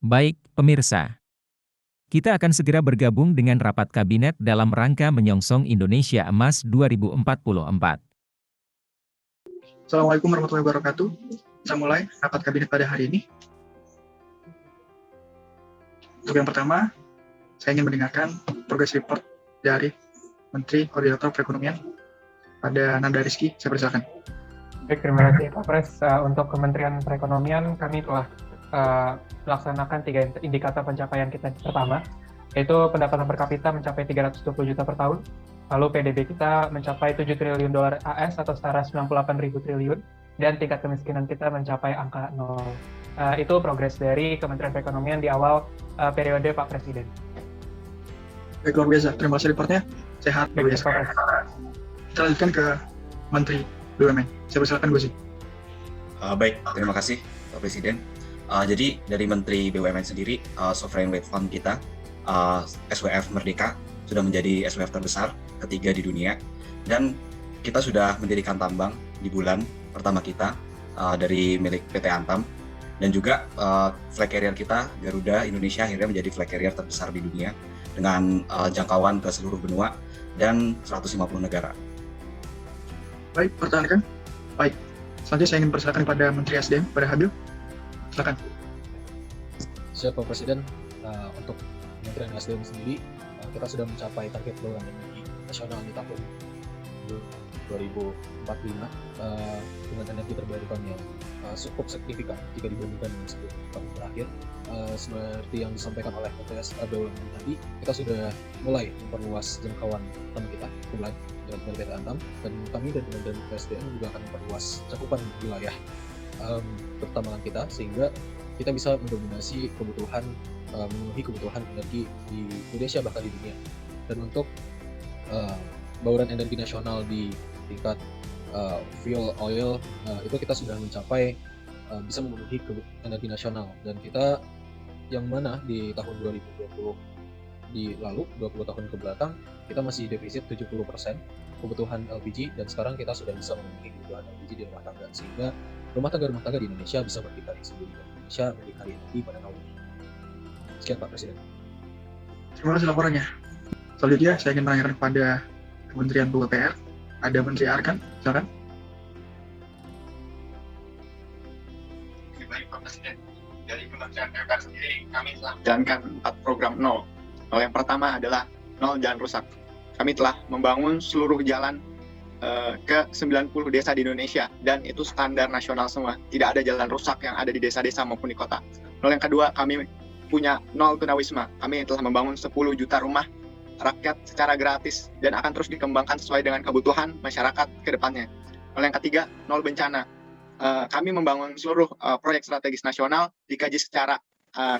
Baik, pemirsa. Kita akan segera bergabung dengan rapat kabinet dalam rangka menyongsong Indonesia Emas 2044. Assalamualaikum warahmatullahi wabarakatuh. Kita mulai rapat kabinet pada hari ini. Untuk yang pertama, saya ingin mendengarkan progress report dari Menteri Koordinator Perekonomian, pada Nanda Rizky. Saya persilakan. Baik, terima kasih Pak Pres. Untuk Kementerian Perekonomian, kami telah melaksanakan 3 indikator pencapaian kita. Pertama, yaitu pendapatan per kapita mencapai 320 juta per tahun. Lalu PDB kita mencapai 7 triliun dolar AS atau setara 98.000 triliun. Dan tingkat kemiskinan kita mencapai angka 0. Itu progres dari Kementerian Perekonomian di awal periode Pak Presiden. Baik, luar biasa. Terima kasih reportnya. Sehat, luar biasa. Kita lanjutkan ke Menteri BUMN. Saya persilakan, Gus. Baik, terima kasih Pak Presiden. Jadi dari Menteri BUMN sendiri, Sovereign Wealth Fund kita, SWF Merdeka, sudah menjadi SWF terbesar ketiga di dunia. Dan kita sudah mendirikan tambang di bulan pertama kita dari milik PT Antam. Dan juga flag carrier kita, Garuda Indonesia, akhirnya menjadi flag carrier terbesar di dunia dengan jangkauan ke seluruh benua dan 150 negara. Baik, pertahankan. Baik, selanjutnya saya ingin persilakan kepada Menteri SDM, pada Habil. Silakan. Siap Pak Presiden. Untuk Kementerian SDM sendiri, kita sudah mencapai target program energi nasional di tahun 2045 dengan energi terbarukan yang cukup signifikan jika dibandingkan dengan sebelum tahun terakhir. Seperti yang disampaikan oleh PTS BUMN tadi, kita sudah mulai memperluas jangkauan tanah kita mulai dengan PT Antam, dan kami dan Kementerian SDM juga akan memperluas cakupan wilayah pertambangan kita sehingga kita bisa mendominasi kebutuhan, memenuhi kebutuhan energi di Indonesia bahkan di dunia. Dan untuk bauran energi nasional di tingkat fuel oil, itu kita sudah mencapai bisa memenuhi kebutuhan energi nasional, dan kita yang mana di tahun 2020 di lalu 20 tahun ke belakang kita masih defisit 70% kebutuhan LPG, dan sekarang kita sudah bisa memenuhi kebutuhan LPG di rumah tangga, sehingga rumah tangga di Indonesia bisa berdikari sendiri dan Indonesia berdikari energi pada tahun ini. Sekian Pak Presiden. Terima kasih laporannya. Selanjutnya saya ingin menanyakan kepada Kementerian PUPR, ada Menteri Arkan. Silakan. Baik Pak Presiden, dari Kementerian PUPR sendiri kami telah menjalankan 4 program nol. Yang pertama adalah nol jalan rusak. Kami telah membangun seluruh jalan ke 90 desa di Indonesia, dan itu standar nasional semua. Tidak ada jalan rusak yang ada di desa-desa maupun di kota. Yang kedua, kami punya nol tunawisma. Kami telah membangun 10 juta rumah rakyat secara gratis dan akan terus dikembangkan sesuai dengan kebutuhan masyarakat ke depannya. Yang ketiga, nol bencana. Kami membangun seluruh proyek strategis nasional dikaji secara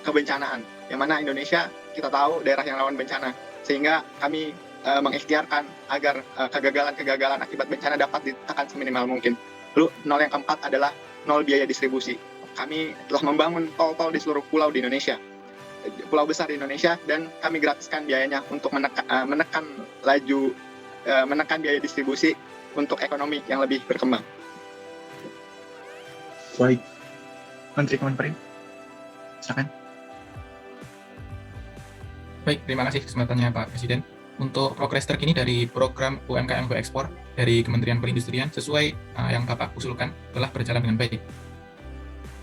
kebencanaan, yang mana Indonesia kita tahu daerah yang rawan bencana, sehingga kami mengikhtiarkan agar kegagalan-kegagalan akibat bencana dapat ditekan seminimal mungkin. Lalu nol yang keempat adalah nol biaya distribusi. Kami telah membangun tol-tol di seluruh pulau di Indonesia, pulau besar di Indonesia, dan kami gratiskan biayanya untuk menekan biaya distribusi untuk ekonomi yang lebih berkembang. Baik, Menteri Kemenperin. Silakan. Baik, terima kasih kesempatannya Pak Presiden. Untuk progres terkini dari program UMKM Go Ekspor dari Kementerian Perindustrian sesuai yang Bapak usulkan telah berjalan dengan baik.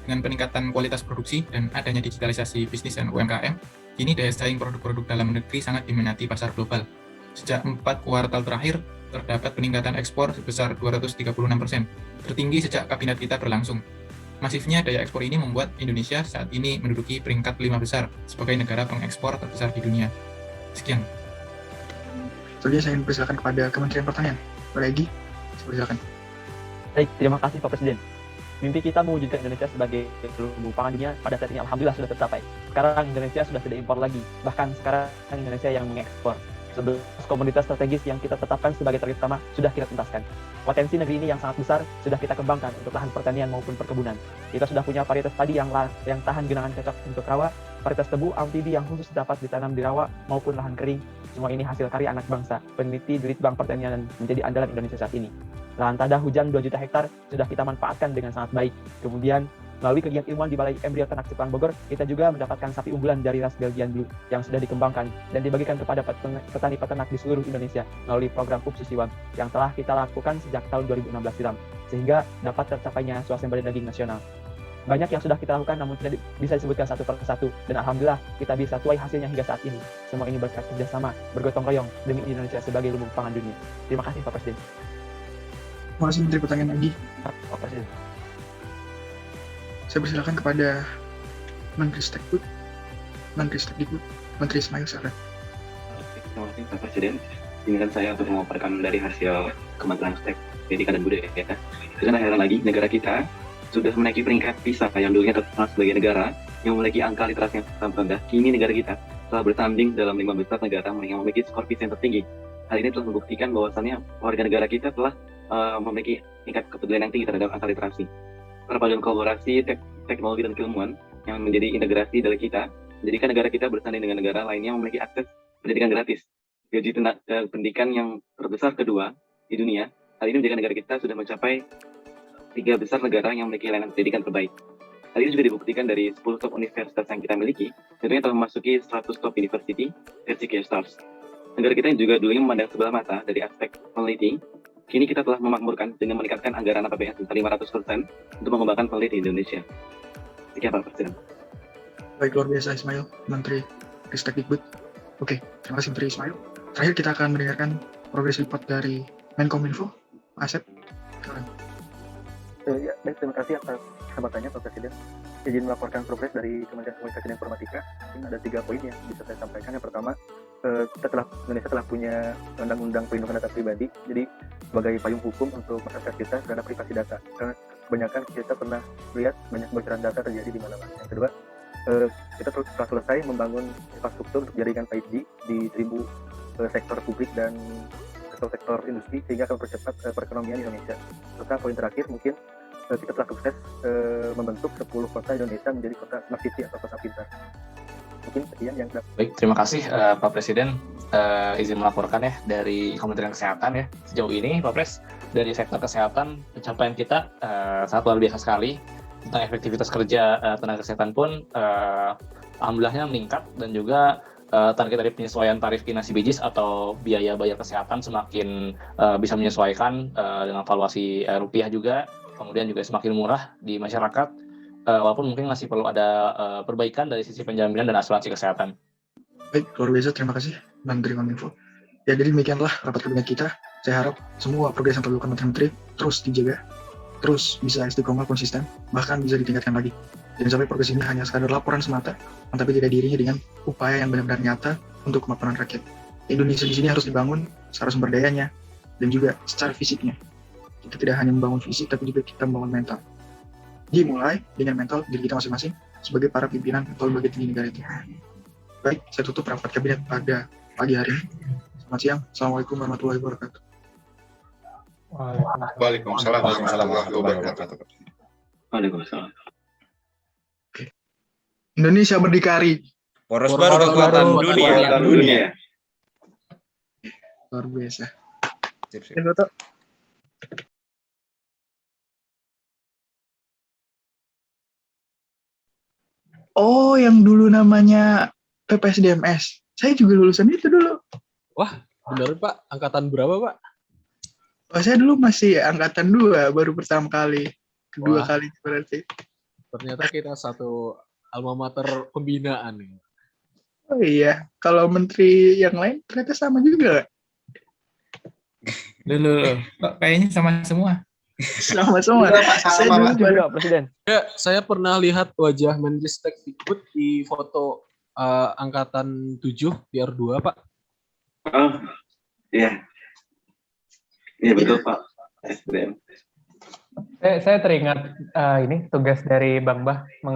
Dengan peningkatan kualitas produksi dan adanya digitalisasi bisnis dan UMKM, kini daya saing produk-produk dalam negeri sangat diminati pasar global. Sejak 4 kuartal terakhir, terdapat peningkatan ekspor sebesar 236%, tertinggi sejak kabinet kita berlangsung. Masifnya daya ekspor ini membuat Indonesia saat ini menduduki peringkat 5 besar sebagai negara pengekspor terbesar di dunia. Sekian. Selanjutnya saya ingin persilakan kepada Kementerian Pertanian. Pak Egy, silakan. Baik, terima kasih Pak Presiden. Mimpi kita mewujudkan Indonesia sebagai lumbung pangan dunia pada saat ini alhamdulillah sudah tercapai. Sekarang Indonesia sudah tidak impor lagi, bahkan sekarang Indonesia yang mengekspor. 11 komoditas strategis yang kita tetapkan sebagai target utama sudah kita tuntaskan. Potensi negeri ini yang sangat besar sudah kita kembangkan untuk lahan pertanian maupun perkebunan. Kita sudah punya varietas padi yang tahan genangan cocok untuk rawa, varietas tebu amfibi yang khusus dapat ditanam di rawa maupun lahan kering. Semua ini hasil karya anak bangsa, peneliti di Litbang Pertanian, dan menjadi andalan Indonesia saat ini. Lahan tanah hujan 2 juta hektar sudah kita manfaatkan dengan sangat baik. Kemudian Melalui kegiatan ilmuwan di Balai Embrio Ternak Jepang Bogor, kita juga mendapatkan sapi unggulan dari ras Belgian Blue yang sudah dikembangkan dan dibagikan kepada petani peternak di seluruh Indonesia melalui program PUP Susiwan yang telah kita lakukan sejak tahun 2016 silam, sehingga dapat tercapainya swasembada daging nasional. Banyak yang sudah kita lakukan namun tidak bisa disebutkan satu persatu, dan alhamdulillah kita bisa tuai hasilnya hingga saat ini. Semua ini berkat kerjasama, bergotong royong demi Indonesia sebagai lumbung pangan dunia. Terima kasih Pak Presiden. Terima kasih Menteri Pertanian lagi. Pak Presiden. Saya persilakan kepada Menteri Stekdikbud, Menteri Ismail Sabran. Terima kasih Pak Presiden. Izinkan saya untuk memaparkan dari hasil Kementerian Stek Pendidikan dan Budaya. Karena heran lagi, negara kita sudah menaiki peringkat PISA yang dulunya terkenal sebagai negara yang memiliki angka literasi yang sangat rendah. Kini negara kita telah bertanding dalam 5 besar negara yang memiliki skor PISA yang tertinggi. Hal ini telah membuktikan bahwasannya warga negara kita telah memiliki tingkat kepedulian yang tinggi terhadap angka literasi. Perpaduan kolaborasi teknologi dan keilmuan yang menjadi integrasi dari kita menjadikan negara kita bersanding dengan negara lainnya memiliki akses pendidikan gratis. Gaji pendidikan yang terbesar kedua di dunia. Hal ini menjadikan negara kita sudah mencapai 3 besar negara yang memiliki layanan pendidikan terbaik. Hal ini juga dibuktikan dari 10 top universitas yang kita miliki, tentunya telah memasuki 100 top university versi K-Stars. Negara kita yang juga dulunya memandang sebelah mata dari aspek peneliti, kini kita telah memakmurkan dengan meningkatkan anggaran APBN sebesar 500% untuk mengembangkan peneliti di Indonesia. Sekian Pak Presiden. Baik, luar biasa Ismail, Menteri Ristekdikbud. Oke, terima kasih Menteri Ismail. Terakhir kita akan mendengarkan progress report dari Menkominfo, Pak Asep. Ya, baik, terima kasih atas kesempatannya Pak Presiden. Izin melaporkan progres dari Kementerian Komunikasi dan Informatika. Ini ada 3 poin yang bisa saya sampaikan. Yang pertama, Indonesia telah punya undang-undang perlindungan data pribadi. Jadi sebagai payung hukum untuk masyarakat kita terhadap privasi data. Karena kebanyakan kita pernah lihat banyak kebocoran data terjadi di mana-mana. Yang kedua, kita telah selesai membangun infrastruktur untuk jaringan 5G di 1000 sektor publik dan sektor industri sehingga akan mempercepat perekonomian Indonesia. Serta poin terakhir mungkin kita telah sukses membentuk 10 kota Indonesia menjadi kota smart city atau kota pintar. Mungkin sekian yang Baik, terima kasih Pak Presiden. Izin melaporkan ya dari Kementerian Kesehatan ya. Sejauh ini Pak Pres, dari sektor kesehatan pencapaian kita sangat luar biasa sekali. Tentang efektivitas kerja tenaga kesehatan pun alhamdulillahnya meningkat, dan juga target dari penyesuaian tarif inasi bijis atau biaya bayar kesehatan semakin bisa menyesuaikan dengan valuasi rupiah juga, kemudian juga semakin murah di masyarakat, walaupun mungkin masih perlu ada perbaikan dari sisi penjaminan dan asuransi kesehatan. Baik, luar biasa, terima kasih Menteri Kominfo. Ya, jadi demikianlah rapat kabinet kita. Saya harap semua progres yang telah dilakukan Menteri terus dijaga, terus bisa istiqomah, konsisten, bahkan bisa ditingkatkan lagi. Jangan sampai progres ini hanya sekadar laporan semata, tapi tidak dirinya dengan upaya yang benar-benar nyata untuk kemakmuran rakyat. Indonesia di sini harus dibangun secara sumber dayanya dan juga secara fisiknya. Kita tidak hanya membangun fisik, tapi juga kita membangun mental. Dimulai dengan mental diri kita masing-masing sebagai para pimpinan atau lembaga tinggi negara itu. Baik, saya tutup rapat kabinet pada pagi hari ini. Selamat siang. Assalamualaikum warahmatullahi wabarakatuh. Waalaikumsalam. Waalaikumsalam. Indonesia berdikari. Poros baru kekuatan dunia. Luar biasa. Sip. Oh, yang dulu namanya PPSDMS. Saya juga lulusan itu dulu. Wah, benar Pak. Angkatan berapa Pak? Oh, saya dulu masih angkatan 2, baru pertama kali. Kedua kali berarti. Ternyata kita satu alma mater pembinaan nih. Oh iya, kalau menteri yang lain ternyata sama juga. Loh, kayaknya sama semua. Sama semua. Saya dulu juga Presiden. Ya, saya pernah lihat wajah Mendikbud di foto angkatan 7 PR2 Pak. Oh, iya. Iya betul Pak. SDM. Saya teringat ini tugas dari Bang Bah